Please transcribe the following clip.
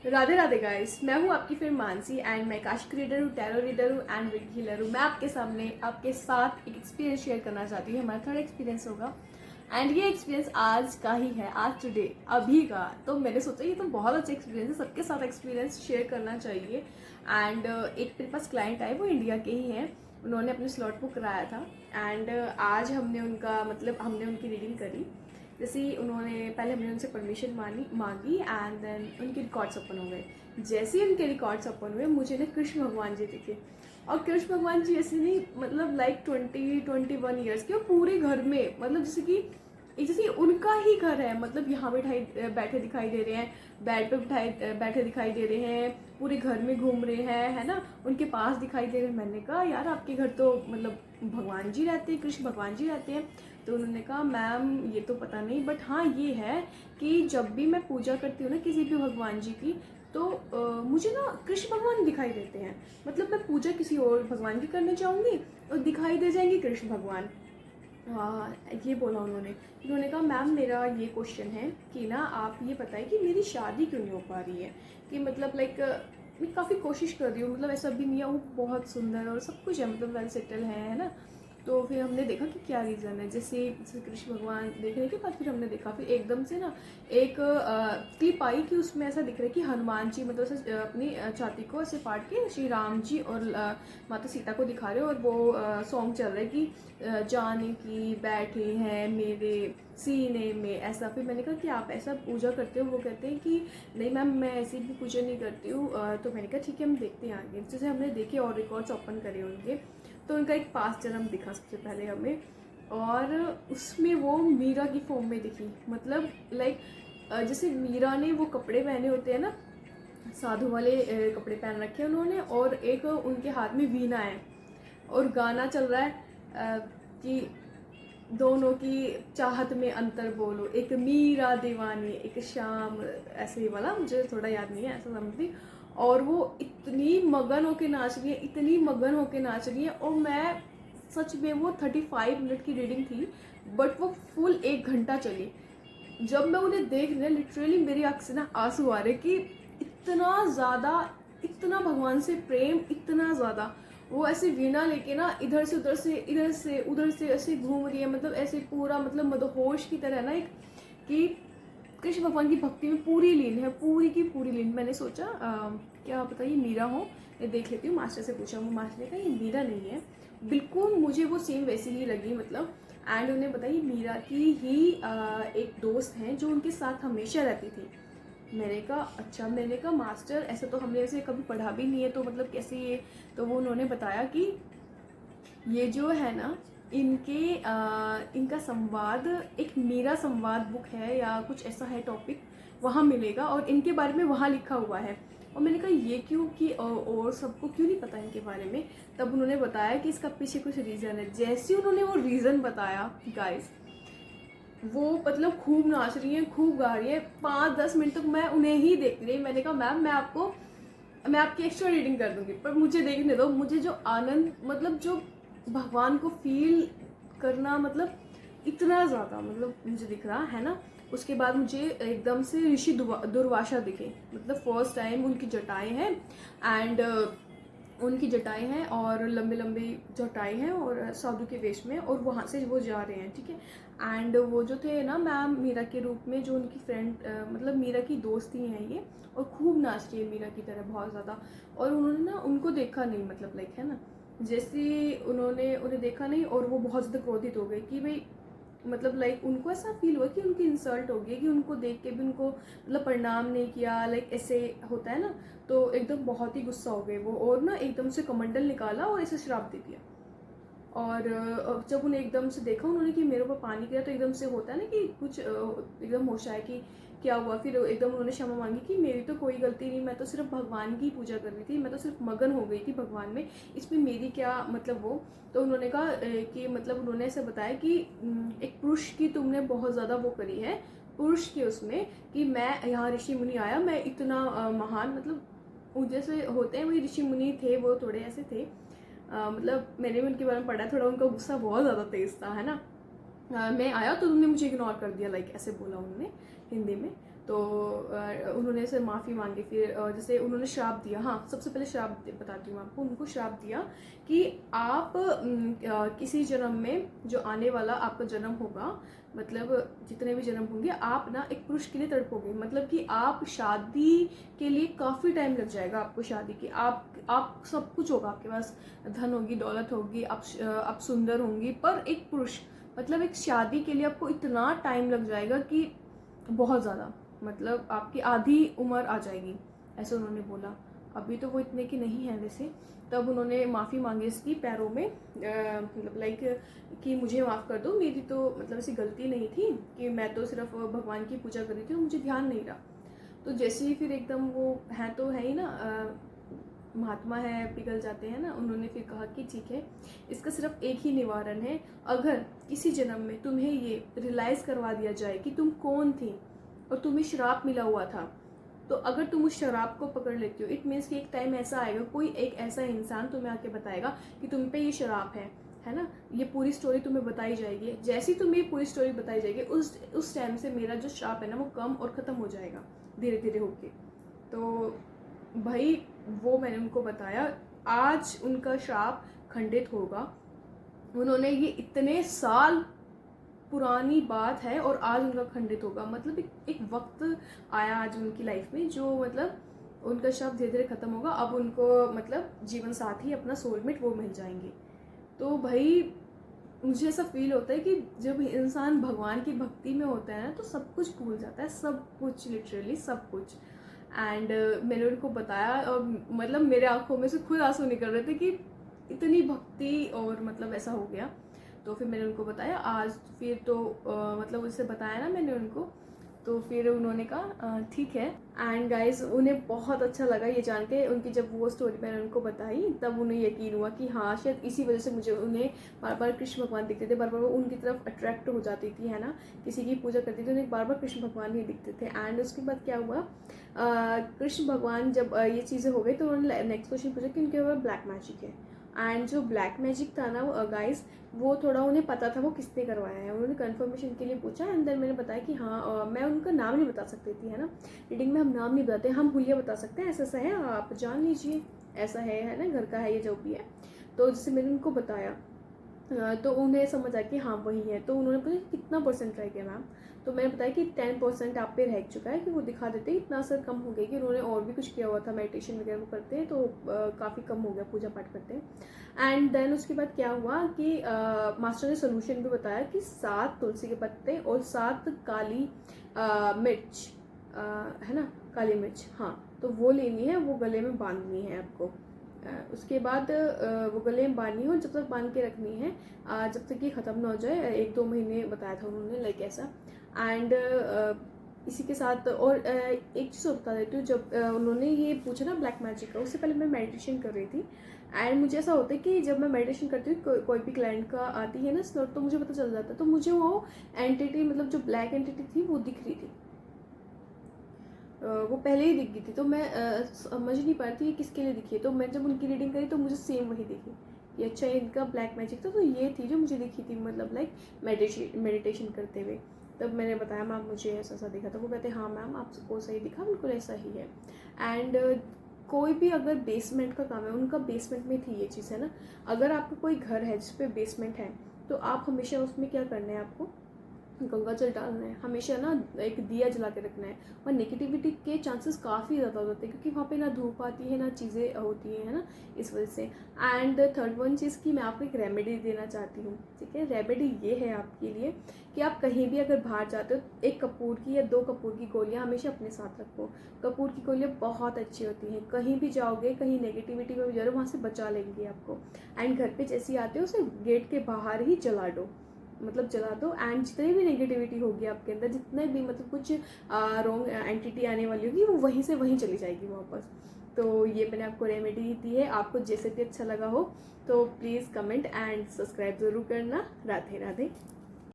Radhe Radhe guys, मैं हूँ आपकी फिर मानसी एंड मैं काश क्रिएटर हूँ, टैरो रीडर हूँ एंड विद हीलर हूँ। मैं आपके सामने आपके साथ एक एक्सपीरियंस शेयर करना चाहती हूँ। हमारा थर्ड एक्सपीरियंस होगा एंड ये एक्सपीरियंस आज का ही है, आज टुडे अभी का। तो मैंने सोचा ये तो बहुत अच्छा एक्सपीरियंस है, सबके साथ एक्सपीरियंस शेयर करना चाहिए। एंड एक मेरे पास क्लाइंट आए, वो इंडिया के ही हैं। उन्होंने अपने स्लॉट बुक कराया था एंड आज हमने उनकी रीडिंग करी। जैसे ही पहले हमने उनसे परमिशन मांगी एंड देन उनके रिकॉर्ड्स ओपन हो गए। जैसे ही उनके रिकॉर्ड्स ओपन हुए मुझे ना कृष्ण भगवान जी दिखे। और कृष्ण भगवान जी ऐसे नहीं, मतलब लाइक 21 ईयर्स के, और पूरे घर में, मतलब जैसे उनका ही घर है। मतलब यहाँ बैठे दिखाई दे रहे हैं, बेड पे बैठे दिखाई दे रहे हैं, पूरे घर में घूम रहे हैं, है ना, उनके पास दिखाई दे रहे हैं। मैंने कहा यार आपके घर तो मतलब भगवान जी रहते हैं, कृष्ण भगवान जी रहते हैं। तो उन्होंने कहा मैम ये तो पता नहीं, बट हाँ ये है कि जब भी मैं पूजा करती हूँ ना किसी भी भगवान जी की, तो मुझे ना कृष्ण भगवान दिखाई देते हैं। मतलब मैं पूजा किसी और भगवान की करने जाऊँगी और दिखाई दे जाएंगे कृष्ण भगवान। हाँ, ये बोला उन्होंने। उन्होंने कहा मैम मेरा ये क्वेश्चन है कि ना आप ये बताइए कि मेरी शादी क्यों नहीं हो पा रही है। कि मतलब लाइक मैं काफ़ी कोशिश कर रही हूँ, मतलब ऐसा भी नहीं है, वो बहुत सुंदर और सब कुछ है, मतलब वेल सेटल है ना। तो फिर हमने देखा कि क्या रीज़न है। जैसे कृष्ण भगवान देखने के बाद फिर हमने देखा, फिर एकदम से ना एक क्लिप आई कि उसमें ऐसा दिख रहा है कि हनुमान जी मतलब ऐसे अपनी छाती को ऐसे फाड़ के श्री राम जी और माता सीता को दिखा रहे हो, और वो सॉन्ग चल रहा है कि जाने की बैठे हैं मेरे सीने में, ऐसा। फिर मैंने कहा कि आप ऐसा पूजा करते हो? वो कहते हैं कि नहीं मैम मैं ऐसी भी पूजा नहीं करती हूँ। तो मैंने कहा ठीक है हम देखते हैं आगे। जैसे हमने देखे और रिकॉर्ड्स ओपन करे उनके, तो उनका एक पास्ट जन्म दिखा सबसे पहले हमें, और उसमें वो मीरा की फॉर्म में दिखी। मतलब लाइक जैसे मीरा ने वो कपड़े पहने होते हैं ना, साधु वाले कपड़े पहन रखे हैं उन्होंने, और एक उनके हाथ में वीणा है और गाना चल रहा है कि दोनों की चाहत में अंतर बोलो, एक मीरा दीवानी एक शाम, ऐसे ही वाला मुझे थोड़ा याद नहीं है, ऐसा समझती। और वो इतनी मगन होके नाच रही है, इतनी मगन होके नाच रही है। और मैं सच में, वो 35 मिनट की रीडिंग थी बट वो फुल 1 घंटा चली। जब मैं उन्हें देख रही, लिटरली मेरी आँख से ना आंसू आ रहे कि इतना ज़्यादा, इतना भगवान से प्रेम, इतना ज़्यादा। वो ऐसे वीणा लेके ना इधर से उधर से, इधर से उधर से ऐसे घूम रही है, मतलब ऐसे पूरा, मतलब मदहोश की तरह ना, एक कि कृष्ण भगवान की भक्ति में पूरी लीन है, पूरी की पूरी लीन। मैंने सोचा क्या पता ये मीरा हो, ये देख लेती हूँ। मास्टर से पूछा, वो मास्टर ने कहा ये मीरा नहीं है। बिल्कुल मुझे वो सेम वैसी ही लगी, मतलब। एंड उन्हें बताइए मीरा की ही एक दोस्त हैं जो उनके साथ हमेशा रहती थी। मैंने कहा अच्छा, मैंने कहा मास्टर ऐसा तो हमने ऐसे कभी पढ़ा भी नहीं है, तो मतलब कैसे ये। तो वो उन्होंने बताया कि ये जो है ना, इनका संवाद एक मीरा संवाद बुक है या कुछ ऐसा है टॉपिक, वहाँ मिलेगा और इनके बारे में वहाँ लिखा हुआ है। और मैंने कहा ये क्यों, कि और सबको क्यों नहीं पता इनके बारे में। तब उन्होंने बताया कि इसका पीछे कुछ रीज़न है। जैसे ही उन्होंने वो रीज़न बताया गाइस, वो मतलब खूब नाच रही हैं, खूब गा रही है। 5-10 मिनट तक मैं उन्हें ही देखती रही। मैंने कहा मैम मैं आपकी एक्स्ट्रा रीडिंग कर दूंगी, पर मुझे देखने दो। मुझे जो आनंद, मतलब जो भगवान को फील करना, मतलब इतना ज़्यादा, मतलब मुझे दिख रहा है ना। उसके बाद मुझे एकदम से ऋषि दुर्वासा दिखे। मतलब फर्स्ट टाइम उनकी जटाएं हैं एंड उनकी जटाएं हैं और लंबे लंबे जटाएं हैं और साधु के वेश में, और वहाँ से वो जा रहे हैं, ठीक है। एंड वो जो थे ना मैम मीरा के रूप में, जो उनकी फ्रेंड, मतलब मीरा की दोस्त ही हैं ये, और खूब नाच रही है मीरा की तरह बहुत ज़्यादा। और उन्होंने ना उनको देखा नहीं, मतलब लाइक है ना, जैसे उन्होंने उन्हें देखा नहीं और वो बहुत ज़्यादा क्रोधित हो गई कि भाई, मतलब लाइक उनको ऐसा फील हुआ कि उनकी इंसल्ट हो गई, कि उनको देख के भी उनको मतलब प्रणाम नहीं किया, लाइक ऐसे होता है ना। तो एकदम बहुत ही गुस्सा हो गए वो, और ना एकदम से कमंडल निकाला और ऐसे श्राप दे दिया। और जब उन्हें एकदम से देखा उन्होंने कि मेरे ऊपर पानी गिरा, तो एकदम से होता है ना कि कुछ एकदम होश आया कि क्या हुआ। फिर एकदम उन्होंने क्षमा मांगी कि मेरी तो कोई गलती नहीं, मैं तो सिर्फ भगवान की पूजा कर रही थी, मैं तो सिर्फ मगन हो गई थी भगवान में, इसमें मेरी क्या मतलब वो। तो उन्होंने कहा कि मतलब उन्होंने ऐसे बताया कि एक पुरुष की तुमने बहुत ज़्यादा वो करी है, पुरुष के उसमें, कि मैं यहाँ ऋषि मुनि आया, मैं इतना महान, मतलब जैसे होते हैं वही ऋषि मुनि थे, वो थोड़े ऐसे थे। मतलब मैंने भी उनके बारे में पढ़ा, थोड़ा उनका गुस्सा बहुत ज़्यादा तेज था, है ना। मैं आया तो तुमने मुझे इग्नोर कर दिया, लाइक ऐसे बोला उन्होंने हिंदी में। तो उन्होंने से माफ़ी मांगी। फिर जैसे उन्होंने श्राप दिया, हाँ सबसे पहले श्राप बताती हूँ आपको। उनको श्राप दिया कि आप किसी जन्म में जो आने वाला आपका जन्म होगा, मतलब जितने भी जन्म होंगे, आप ना एक पुरुष के लिए तड़पोगे। मतलब कि आप शादी के लिए काफ़ी टाइम लग जाएगा आपको शादी की। आप सब कुछ होगा आपके पास, धन होगी, दौलत होगी, आप सुंदर होंगी, पर एक पुरुष मतलब एक शादी के लिए आपको इतना टाइम लग जाएगा कि बहुत ज़्यादा, मतलब आपकी आधी उम्र आ जाएगी, ऐसे उन्होंने बोला। अभी तो वो इतने की नहीं है वैसे। तब उन्होंने माफ़ी मांगी इसकी पैरों में, मतलब लाइक कि मुझे माफ़ कर दो, मेरी तो मतलब ऐसी गलती नहीं थी, कि मैं तो सिर्फ भगवान की पूजा कर रही थी और मुझे ध्यान नहीं रहा। तो जैसे ही फिर एकदम वो है तो है ही ना, महात्मा है, पिघल जाते हैं ना। उन्होंने फिर कहा कि ठीक है, इसका सिर्फ एक ही निवारण है। अगर किसी जन्म में तुम्हें ये रियलाइज़ करवा दिया जाए कि तुम कौन थी और तुम्हें शराब मिला हुआ था, तो अगर तुम उस शराब को पकड़ लेती हो, इट मीन्स कि एक टाइम ऐसा आएगा, कोई एक ऐसा इंसान तुम्हें आके बताएगा कि तुम पे ये शराब है ना। ये पूरी स्टोरी तुम्हें बताई जाएगी। जैसी तुम्हें ये पूरी स्टोरी बताई जाएगी, उस टाइम से मेरा जो श्राप है ना, वो कम और ख़त्म हो जाएगा धीरे धीरे होके। तो भाई वो मैंने उनको बताया, आज उनका श्राप खंडित होगा। उन्होंने ये इतने साल पुरानी बात है और आज उनका खंडित होगा। मतलब एक वक्त आया आज उनकी लाइफ में, जो मतलब उनका श्राप धीरे धीरे खत्म होगा। अब उनको मतलब जीवन साथी, अपना सोलमेट वो मिल जाएंगे। तो भाई मुझे ऐसा फील होता है कि जब इंसान भगवान की भक्ति में होता है ना, तो सब कुछ भूल जाता है, सब कुछ, लिटरली सब कुछ। एंड मैंने उनको बताया और मतलब मेरे आंखों में से खुद आंसू निकल रहे थे कि इतनी भक्ति और मतलब ऐसा हो गया। तो फिर मैंने उनको बताया आज। फिर तो मतलब उससे बताया ना मैंने उनको, तो फिर उन्होंने कहा ठीक है। एंड गाइज उन्हें बहुत अच्छा लगा ये जान के। उनकी जब वो स्टोरी मैंने उनको बताई, तब उन्हें यकीन हुआ कि हाँ शायद इसी वजह से मुझे उन्हें बार बार कृष्ण भगवान दिखते थे, बार बार वो उनकी तरफ अट्रैक्ट हो जाती थी, है ना। किसी की पूजा करती थी, उन्हें बार बार कृष्ण भगवान ही दिखते थे। एंड उसके बाद क्या हुआ, कृष्ण भगवान जब ये चीज़ें हो गई, तो उन्होंने नेक्स्ट क्वेश्चन पूछा कि उनके ऊपर ब्लैक मैजिक है। एंड जो ब्लैक मैजिक था ना गाइस, वो थोड़ा उन्हें पता था वो किसने करवाया है। उन्होंने कंफर्मेशन के लिए पूछा, एंड देन मैंने बताया कि हाँ मैं उनका नाम नहीं बता सकती थी, है ना। रीडिंग में हम नाम नहीं बताते, हम हुलिया बता सकते हैं, ऐसा ऐसा है, आप जान लीजिए, ऐसा है ना, घर का है ये जो भी है। तो जैसे मैंने उनको बताया, तो उन्हें समझ आया कि हाँ वही है। तो उन्होंने पूछा कितना परसेंट रह गया मैम, तो मैंने बताया कि 10% आप पे रह चुका है, कि वो दिखा देते इतना असर कम हो गया। कि उन्होंने और भी कुछ किया हुआ था, मेडिटेशन वगैरह वो करते हैं, तो काफ़ी कम हो गया, पूजा पाठ करते हैं। एंड देन उसके बाद क्या हुआ कि मास्टर ने सोल्यूशन भी बताया कि 7 तुलसी के पत्ते और 7 काली मिर्च, है ना, काली मिर्च, हाँ, तो वो लेनी है, वो गले में बांधनी है आपको। उसके बाद वो गले में बांधनी हो, जब तक बांध के रखनी है, जब तक ये ख़त्म ना हो जाए। 1-2 महीने बताया था उन्होंने, लाइक ऐसा। एंड इसी के साथ और एक चीज़ और बता देती हूँ। जब उन्होंने ये पूछा ना ब्लैक मैजिक का, उससे पहले मैं मेडिटेशन कर रही थी। एंड मुझे ऐसा होता है कि जब मैं मेडिटेशन करती हूँ, कोई भी क्लाइंट का आती है ना स्लॉट, तो मुझे पता चल जाता है। तो मुझे वो एंटिटी, मतलब जो ब्लैक एंटिटी थी, वो दिख रही थी, वो पहले ही दिख गई थी। तो मैं समझ नहीं पा रही थी ये किसके लिए दिखी है। तो मैं जब उनकी रीडिंग करी, तो मुझे सेम वही दिखी कि अच्छा इनका ब्लैक मैजिक था। तो ये थी जो मुझे दिखी थी, मतलब लाइक मेडिटेशन करते हुए। तब मैंने बताया मैम मुझे ऐसा ऐसा दिखा था। वो कहते हाँ मैम आपको सही दिखा, बिल्कुल ऐसा ही है। एंड कोई भी अगर बेसमेंट का काम है, उनका बेसमेंट में थी ये चीज़, है ना। अगर आपका कोई घर है जिस पे बेसमेंट है, तो आप हमेशा उसमें क्या करना है, आपको गंगा जल डालना है, हमेशा ना एक दिया जला के रखना है। और नेगेटिविटी के चांसेस काफ़ी ज़्यादा हो जाते हैं, क्योंकि वहाँ पे ना धूप आती है, ना चीज़ें होती हैं, है ना, इस वजह से। एंड थर्ड वन चीज़ की मैं आपको एक रेमेडी देना चाहती हूँ, ठीक है। रेमेडी ये है आपके लिए कि आप कहीं भी अगर बाहर जाते हो, 1 कपूर की या 2 कपूर की गोलियाँ हमेशा अपने साथ रखो। कपूर की गोलियाँ बहुत अच्छी होती हैं, कहीं भी जाओगे, कहीं नेगेटिविटी में भी जा रहे हो, वहाँ से बचा लेंगी आपको। एंड घर पे जैसे ही आते हो, उसे गेट के बाहर ही जला दो, मतलब जला दो। एंड जितनी भी नेगेटिविटी होगी आपके अंदर, जितने भी मतलब कुछ रॉन्ग एंटिटी आने वाली होगी, वो वहीं से वहीं चली जाएगी वापस। तो ये मैंने आपको रेमेडी दी है। आपको जैसे भी अच्छा लगा हो तो प्लीज़ कमेंट एंड सब्सक्राइब ज़रूर करना। राधे राधे।